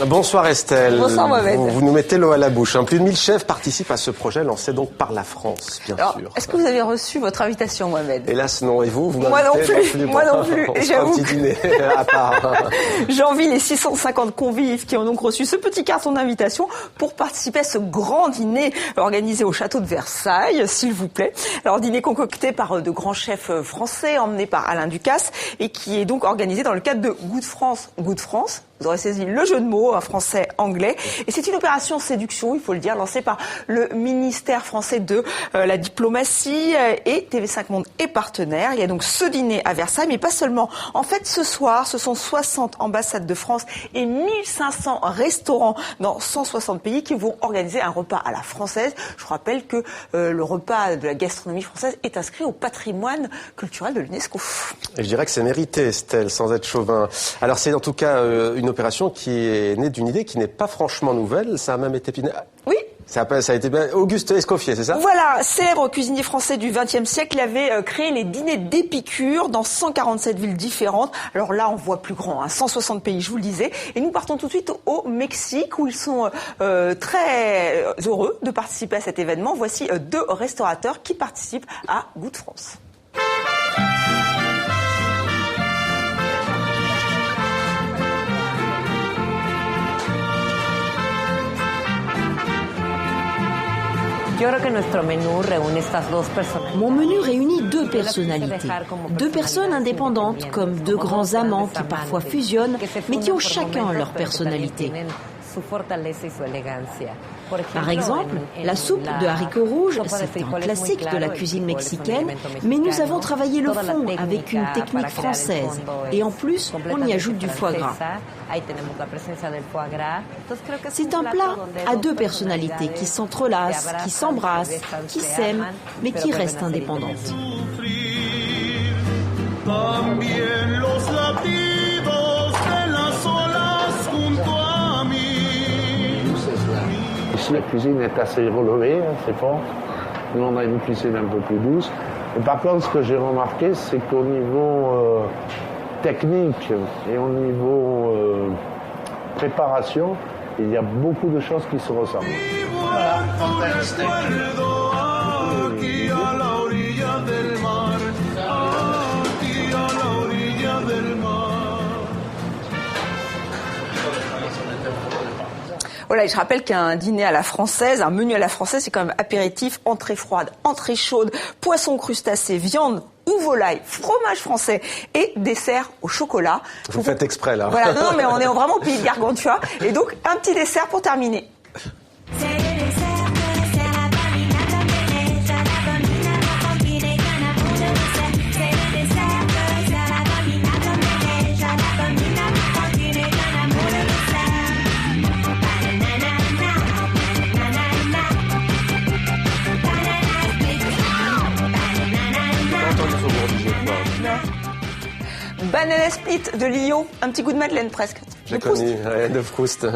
Bonsoir Estelle. Bonsoir Mohamed. Vous nous mettez l'eau à la bouche. Plus de 1000 chefs participent à ce projet lancé donc par la France, bien sûr. Est-ce que vous avez reçu votre invitation, Mohamed ? Hélas non. Et vous Moi non plus. Moi non plus. On fera un petit dîner à part. J'envie les 650 convives qui ont donc reçu ce petit carton d'invitation pour participer à ce grand dîner organisé au château de Versailles, s'il vous plaît. Alors, dîner concocté par de grands chefs français, emmené par Alain Ducasse, et qui est donc organisé dans le cadre de Goût de France. Goût de France. Vous aurez saisi le jeu de mots, français-anglais. Et c'est une opération séduction, il faut le dire, lancée par le ministère français de la diplomatie et TV5 Monde est partenaire. Il y a donc ce dîner à Versailles, mais pas seulement. En fait, ce soir, ce sont 60 ambassades de France et 1500 restaurants dans 160 pays qui vont organiser un repas à la française. Je vous rappelle que le repas de la gastronomie française est inscrit au patrimoine culturel de l'UNESCO. Et je dirais que c'est mérité, Estelle, sans être chauvin. Alors c'est en tout cas une opération qui est née d'une idée qui n'est pas franchement nouvelle. Ça a même été... Oui. Ça a été Auguste Escoffier, c'est ça ? Voilà, célèbre cuisinier français du XXe siècle, il avait créé les dîners d'Épicure dans 147 villes différentes. Alors là, on voit plus grand, 160 pays, je vous le disais. Et nous partons tout de suite au Mexique, où ils sont très heureux de participer à cet événement. Voici 2 restaurateurs qui participent à Goût de France. Mon menu réunit 2 personnalités. 2 personnes indépendantes, comme 2 grands amants qui parfois fusionnent, mais qui ont chacun leur personnalité. Par exemple, la soupe de haricots rouges, c'est un classique de la cuisine mexicaine, mais nous avons travaillé le fond avec une technique française. Et en plus, on y ajoute du foie gras. C'est un plat à 2 personnalités qui s'entrelacent, qui s'embrassent, qui s'aiment, mais qui restent indépendantes. Ici, la cuisine est assez relevée, c'est fort. Nous, on a une cuisine un peu plus douce. Et par contre, ce que j'ai remarqué, c'est qu'au niveau technique et au niveau préparation, il y a beaucoup de choses qui se ressemblent. Voilà, fantastique. Voilà, et je rappelle qu'un dîner à la française, un menu à la française, c'est quand même apéritif, entrée froide, entrée chaude, poisson crustacé, viande ou volaille, fromage français et dessert au chocolat. Vous faites exprès, là. Voilà, non, mais on est vraiment au pays de Gargantua. Et donc, un petit dessert pour terminer. Banana split de Lio, un petit goût de madeleine presque. J'ai connu, de Proust.